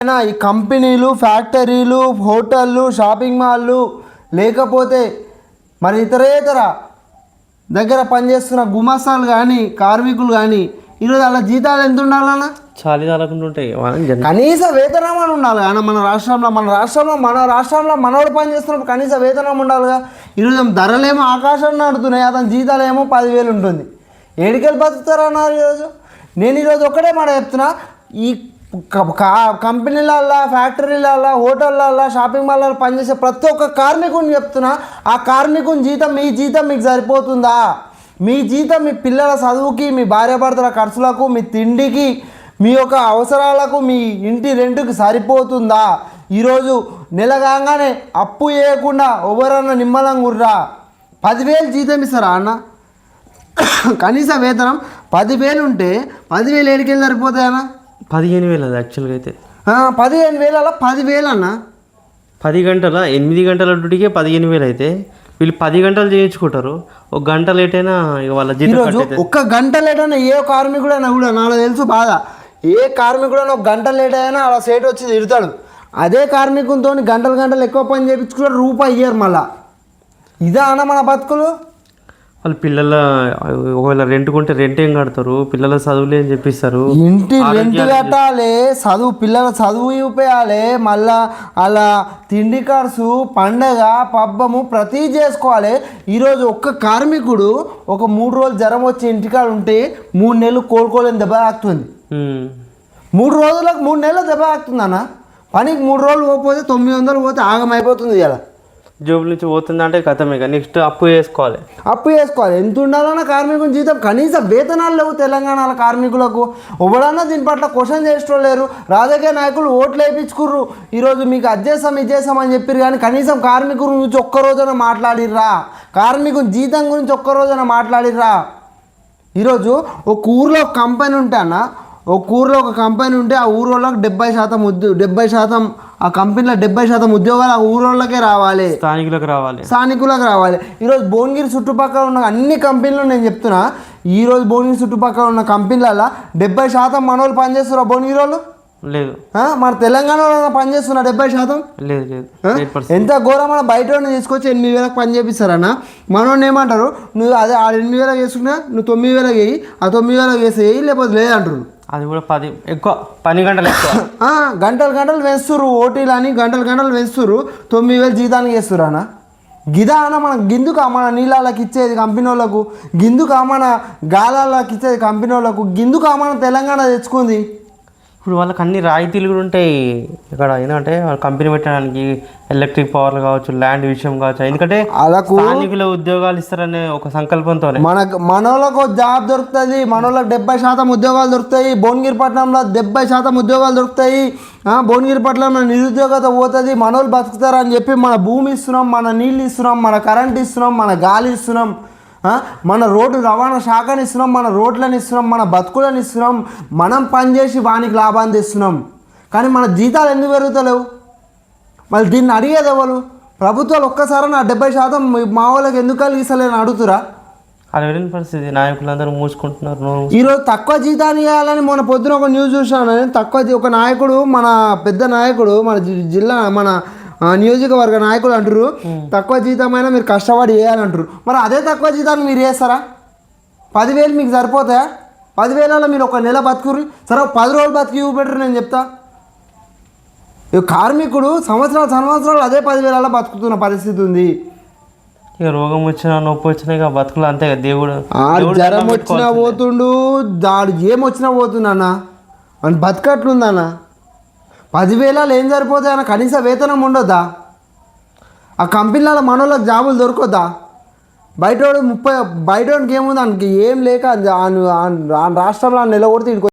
ఈ కంపెనీలు, ఫ్యాక్టరీలు, హోటళ్ళు, షాపింగ్ మాల్లు, లేకపోతే మరి ఇతర దగ్గర పనిచేస్తున్న గుమాస్తాలు కానీ, కార్మికులు కానీ ఈరోజు అలా జీతాలు ఎంత ఉండాలన్నా? చాలీ చాలకుండా ఉంటాయి. కనీస వేతనం అని ఉండాలి అన్న. మన రాష్ట్రంలో మనోడు పని చేస్తున్నప్పుడు కనీస వేతనం ఉండాలిగా. ఈరోజు ధరలేమో ఆకాశం నడుతున్నాయి, అతని జీతాలు ఏమో 10,000 ఉంటుంది. ఏడికెళ్ళి బతుకుతారు అన్నారు ఈరోజు. నేను ఈరోజు ఒక్కటే మాట చెప్తున్నా, ఈ కంపెనీలల్లో, ఫ్యాక్టరీలల్లో, హోటళ్ళల్లో, షాపింగ్ మాల్లో పనిచేసే ప్రతి ఒక్క కార్మికుని చెప్తున్నా, ఆ కార్మికుని జీతం, మీ జీతం మీకు సరిపోతుందా? మీ జీతం మీ పిల్లల చదువుకి, మీ భార్యాభర్తల ఖర్చులకు, మీ తిండికి, మీ యొక్క అవసరాలకు, మీ ఇంటి రెంట్కి సరిపోతుందా? ఈరోజు నెల కాగానే అప్పు చేయకుండా ఎవరన్నా నిమ్మలంగా ఉర్రా 10,000 జీతం ఇస్తారా అన్న? కనీస వేతనం 10,000 ఉంటే 10,000 ఏడికెళ్ళి సరిపోతాయన్నా? 15,000 అది యాక్చువల్గా అయితే. 15,000 అలా 10,000 అన్న. 10 గంటల 8 గంటల డ్యూటీకే 15,000 అయితే వీళ్ళు 10 గంటలు చేయించుకుంటారు. ఒక గంట లేట్ అయినా ఇక వాళ్ళ జీతం. ఒక్క గంట లేట్ అయినా ఏ కార్మికుడైనా కూడా నాకు తెలుసు బాధ. ఏ కార్మికుడైనా ఒక గంట లేట్ అయినా అలా సేట్ వచ్చి తిడతాడు. అదే కార్మికునితో గంటలు ఎక్కువ పని చేయించుకుంటారు, రూపాయి ఇయ్యరు మళ్ళా. ఇదా అన్న మన బతుకులు? వాళ్ళు పిల్లల ఒకవేళ రెంట్ కొంటే రెంట్ ఏం కడతారు? పిల్లల చదువులే అని చెప్పిస్తారు. ఇంటి రెంట్ కట్టాలి, పిల్లల చదువు ఇవ్వాలి, మళ్ళా అలా తిండి ఖర్చు, పండగ, పబ్బము ప్రతి చేసుకోవాలి. ఈరోజు ఒక్క కార్మికుడు ఒక 3 రోజులు జ్వరం వచ్చి ఇంటికాడ ఉంటే 3 నెలలు కోలుకోలేని దెబ్బ తాకుతుంది. 3 రోజులకు 3 నెలలు దెబ్బ తాకుతుంది అన్న. పనికి 3 రోజులు పోతే 900 పోతే ఆగం అయిపోతుంది. ఇలా జోబుల నుంచి పోతుంది అంటే కథమే. నెక్స్ట్ అప్పు చేసుకోవాలి. ఎంత ఉండాలన్న కార్మికుని జీతం? కనీస వేతనాలు లేవు తెలంగాణలో కార్మికులకు. ఎవడన్నా దీని పట్ల క్వశ్చన్ చేసేటోళ్ళు. రాజకీయ నాయకులు ఓట్లు వేయించుకుర్రు, ఈరోజు మీకు అది చేస్తాం అని చెప్పారు, కానీ కనీసం కార్మికుల గురించి ఒక్కరోజున మాట్లాడిర్రా? కార్మికుని జీతం గురించి ఒక్కరోజున మాట్లాడిర్రా? ఈరోజు ఒక ఊర్లో ఒక కంపెనీ ఉంటే అన్న, ఒక కంపెనీ ఉంటే ఆ ఊరోళ్ళకి 70% ఆ కంపెనీలో 70% ఉద్యోగాలు ఆ ఊరోళ్ళకే రావాలి, స్థానికులకు రావాలి. ఈరోజు భువనగిరి చుట్టుపక్కల ఉన్న అన్ని కంపెనీలు నేను చెప్తున్నా, ఈరోజు భువనగిరి చుట్టుపక్కల ఉన్న కంపెనీలలో 70% మనోళ్ళు పనిచేస్తున్నారు. భువనగిరి వాళ్ళు లేదు, మన తెలంగాణలో పనిచేస్తున్నారు 70%. లేదు. ఎంత ఘోరమైన బయట తీసుకొచ్చి 8,000 పని చేపిస్తారన్న. మనోడిని ఏమంటారు, నువ్వు అదే 8,000 చేసుకున్నా నువ్వు 9,000 వేయి, ఆ 9,000 వేసేయి, లేకపోతే లేదంటారు. అది కూడా 10 గంటలు ఎక్కువ. గంటలు వేస్తుర్రు, ఓటీలు అని గంటలు వేస్తుర్రు, 9,000 జీతానికి వేస్తుర్రు అన్న. గిదా అన్న మన గిందుకు మన నీళ్ళకి ఇచ్చేది కంపెనీ వాళ్ళకు, గిందుకు మన గాలాలకు ఇచ్చేది కంపెనీ వాళ్ళకు, గిందుకు మన తెలంగాణ తెచ్చుకుంది. ఇప్పుడు వాళ్ళకి అన్ని రాయితీలు కూడా ఉంటాయి ఇక్కడ. ఏంటంటే కంపెనీ పెట్టడానికి ఎలక్ట్రిక్ పవర్ కావచ్చు, ల్యాండ్ విషయం కావచ్చు, ఎందుకంటే స్థానికుల ఉద్యోగాలు ఇస్తారనే ఒక సంకల్పంతో మనోళ్ళకు జాబ్ దొరుకుతుంది. మనోళ్ళకి 70% ఉద్యోగాలు దొరుకుతాయి. భువనగిరి పట్టణంలో 70% ఉద్యోగాలు దొరుకుతాయి. భువనగిరి పట్టణంలో నిరుద్యోగత పోతుంది, మనోళ్ళు బతుకుతారని చెప్పి మన భూమి ఇస్తున్నాం, మన నీళ్ళు ఇస్తున్నాం, మన కరెంట్ ఇస్తున్నాం, మన గాలి ఇస్తున్నాం, మన రోడ్డు రవాణా శాఖని ఇస్తున్నాం, మన రోడ్లను ఇస్తున్నాం, మన బతుకులను ఇస్తున్నాం, మనం పనిచేసి వానికి లాభాన్ని తెస్తున్నాం. కానీ మన జీతాలు ఎందుకు పెరుగుతలేవు? మళ్ళీ దీన్ని అడిగేది ఎవరు? ప్రభుత్వాలు ఒక్కసారి నా 70% మా వాళ్ళకి ఎందుకు కలిగిస్తలేని అడుగుతురా? అది వెళ్ళిన పరిస్థితి. నాయకులందరూ మూసుకుంటున్నారు. ఈరోజు తక్కువ జీతాన్ని ఇవ్వాలని మొన్న పొద్దున ఒక న్యూస్ చూసాను. ఒక నాయకుడు, మన పెద్ద నాయకుడు, మన జిల్లా, మన నియోజకవర్గ నాయకులు అంటారు, తక్కువ జీతమైనా మీరు కష్టపడి చేయాలంటారు. మరి అదే తక్కువ జీతాన్ని మీరు చేస్తారా? 10,000 మీకు సరిపోతాయా? 10,000లో మీరు ఒక నెల బతుకుర్రు, సరే 10 రోజులు బతికి చూపెట్టరు. నేను చెప్తా, కార్మికుడు సంవత్సరాలు అదే 10,000 బతుకుతున్న పరిస్థితి ఉంది. ఇక రోగం వచ్చినా, నొప్పి వచ్చినా ఇక బతుకులు అంతే. దేవుడు జ్వరం వచ్చినా పోతుండు, దాడు ఏమొచ్చినా పోతుందన్న, అని బతకట్లుందన్న. 10,000 ఏం సరిపోతాయి అన్న? కనీస వేతనం ఉండొద్దా? ఆ కంపెనీలలో మనోళ్ళకి జాబులు దొరకొద్దా? బయటోడికి ఏముంది, ఆయనకి ఏం లేక రాష్ట్రంలో నిలబడితే